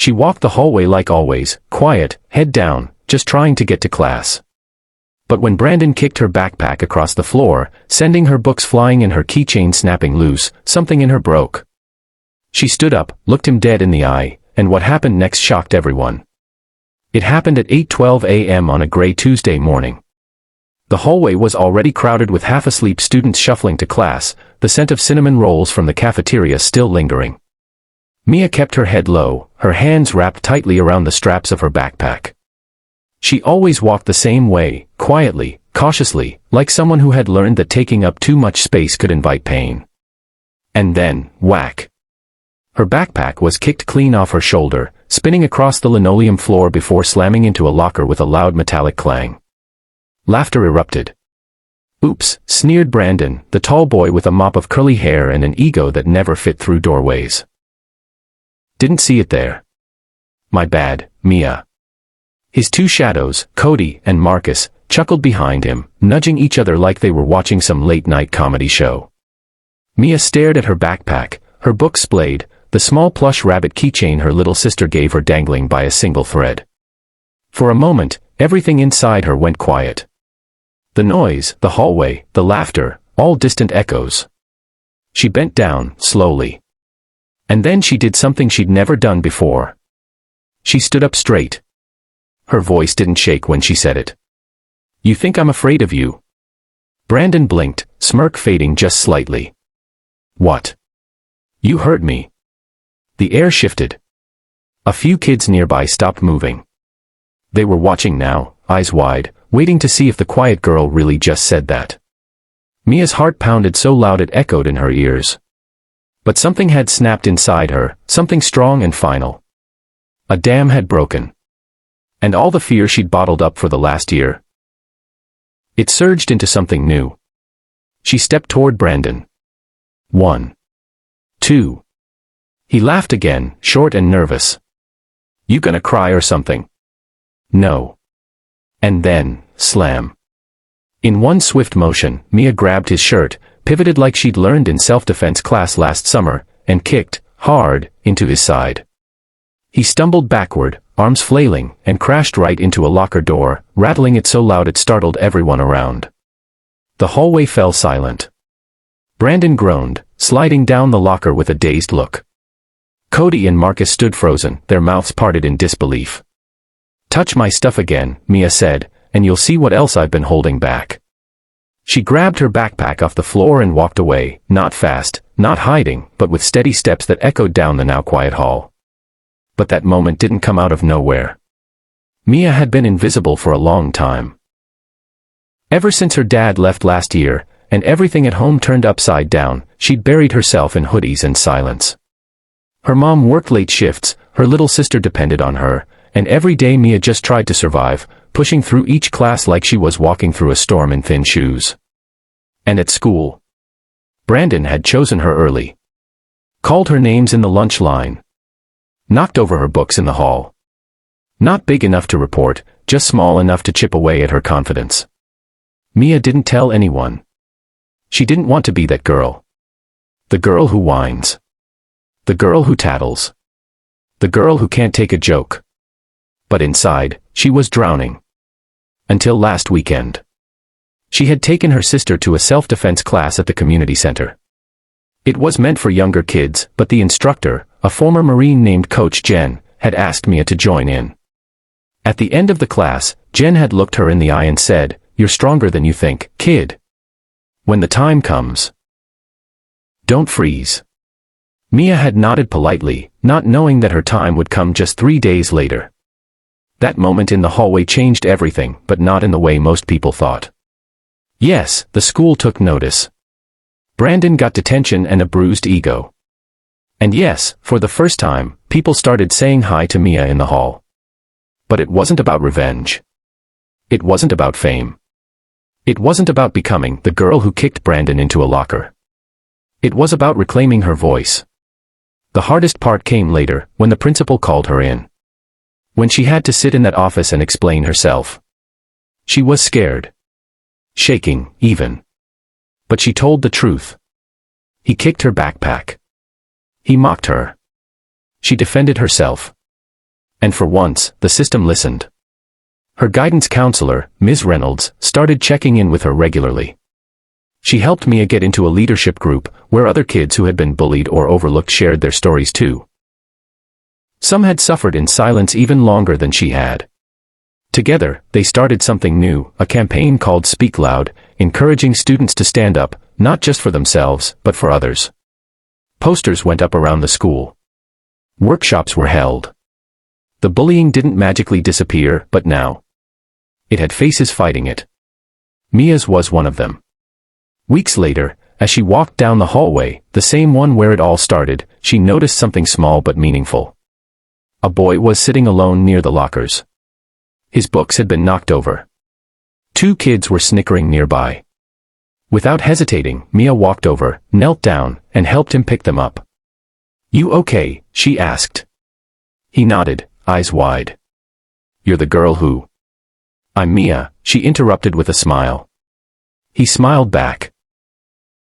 She walked the hallway like always, quiet, head down, just trying to get to class. But when Brandon kicked her backpack across the floor, sending her books flying and her keychain snapping loose, something in her broke. She stood up, looked him dead in the eye, and what happened next shocked everyone. It happened at 8:12 a.m. on a gray Tuesday morning. The hallway was already crowded with half-asleep students shuffling to class, the scent of cinnamon rolls from the cafeteria still lingering. Mia kept her head low, her hands wrapped tightly around the straps of her backpack. She always walked the same way, quietly, cautiously, like someone who had learned that taking up too much space could invite pain. And then, whack! Her backpack was kicked clean off her shoulder, spinning across the linoleum floor before slamming into a locker with a loud metallic clang. Laughter erupted. Oops, sneered Brandon, the tall boy with a mop of curly hair and an ego that never fit through doorways. Didn't see it there. My bad, Mia. His two shadows, Cody and Marcus, chuckled behind him, nudging each other like they were watching some late-night comedy show. Mia stared at her backpack, her books splayed, the small plush rabbit keychain her little sister gave her dangling by a single thread. For a moment, everything inside her went quiet. The noise, the hallway, the laughter, all distant echoes. She bent down, slowly. And then she did something she'd never done before. She stood up straight. Her voice didn't shake when she said it. You think I'm afraid of you? Brandon blinked, smirk fading just slightly. What? You heard me. The air shifted. A few kids nearby stopped moving. They were watching now, eyes wide, waiting to see if the quiet girl really just said that. Mia's heart pounded so loud it echoed in her ears. But something had snapped inside her, something strong and final. A dam had broken. And all the fear she'd bottled up for the last year. It surged into something new. She stepped toward Brandon. 1. 2. He laughed again, short and nervous. You gonna cry or something? No. And then, slam. In one swift motion, Mia grabbed his shirt, pivoted like she'd learned in self-defense class last summer, and kicked, hard, into his side. He stumbled backward, arms flailing, and crashed right into a locker door, rattling it so loud it startled everyone around. The hallway fell silent. Brandon groaned, sliding down the locker with a dazed look. Cody and Marcus stood frozen, their mouths parted in disbelief. Touch my stuff again, Mia said, and you'll see what else I've been holding back. She grabbed her backpack off the floor and walked away, not fast, not hiding, but with steady steps that echoed down the now quiet hall. But that moment didn't come out of nowhere. Mia had been invisible for a long time. Ever since her dad left last year, and everything at home turned upside down, she'd buried herself in hoodies and silence. Her mom worked late shifts, her little sister depended on her, and every day Mia just tried to survive, pushing through each class like she was walking through a storm in thin shoes. And at school, Brandon had chosen her early. Called her names in the lunch line. Knocked over her books in the hall. Not big enough to report, just small enough to chip away at her confidence. Mia didn't tell anyone. She didn't want to be that girl. The girl who whines. The girl who tattles. The girl who can't take a joke. But inside, she was drowning. Until last weekend. She had taken her sister to a self-defense class at the community center. It was meant for younger kids, but the instructor, a former Marine named Coach Jen, had asked Mia to join in. At the end of the class, Jen had looked her in the eye and said, "You're stronger than you think, kid. When the time comes, don't freeze." Mia had nodded politely, not knowing that her time would come just 3 days later. That moment in the hallway changed everything, but not in the way most people thought. Yes, the school took notice. Brandon got detention and a bruised ego. And yes, for the first time, people started saying hi to Mia in the hall. But it wasn't about revenge. It wasn't about fame. It wasn't about becoming the girl who kicked Brandon into a locker. It was about reclaiming her voice. The hardest part came later, when the principal called her in. When she had to sit in that office and explain herself. She was scared. Shaking, even. But she told the truth. He kicked her backpack. He mocked her. She defended herself. And for once, the system listened. Her guidance counselor, Ms. Reynolds, started checking in with her regularly. She helped Mia get into a leadership group, where other kids who had been bullied or overlooked shared their stories too. Some had suffered in silence even longer than she had. Together, they started something new, a campaign called Speak Loud, encouraging students to stand up, not just for themselves, but for others. Posters went up around the school. Workshops were held. The bullying didn't magically disappear, but now it had faces fighting it. Mia's was one of them. Weeks later, as she walked down the hallway, the same one where it all started, she noticed something small but meaningful. A boy was sitting alone near the lockers. His books had been knocked over. 2 kids were snickering nearby. Without hesitating, Mia walked over, knelt down, and helped him pick them up. "You okay?" she asked. He nodded, eyes wide. "You're the girl who—" "I'm Mia," she interrupted with a smile. He smiled back.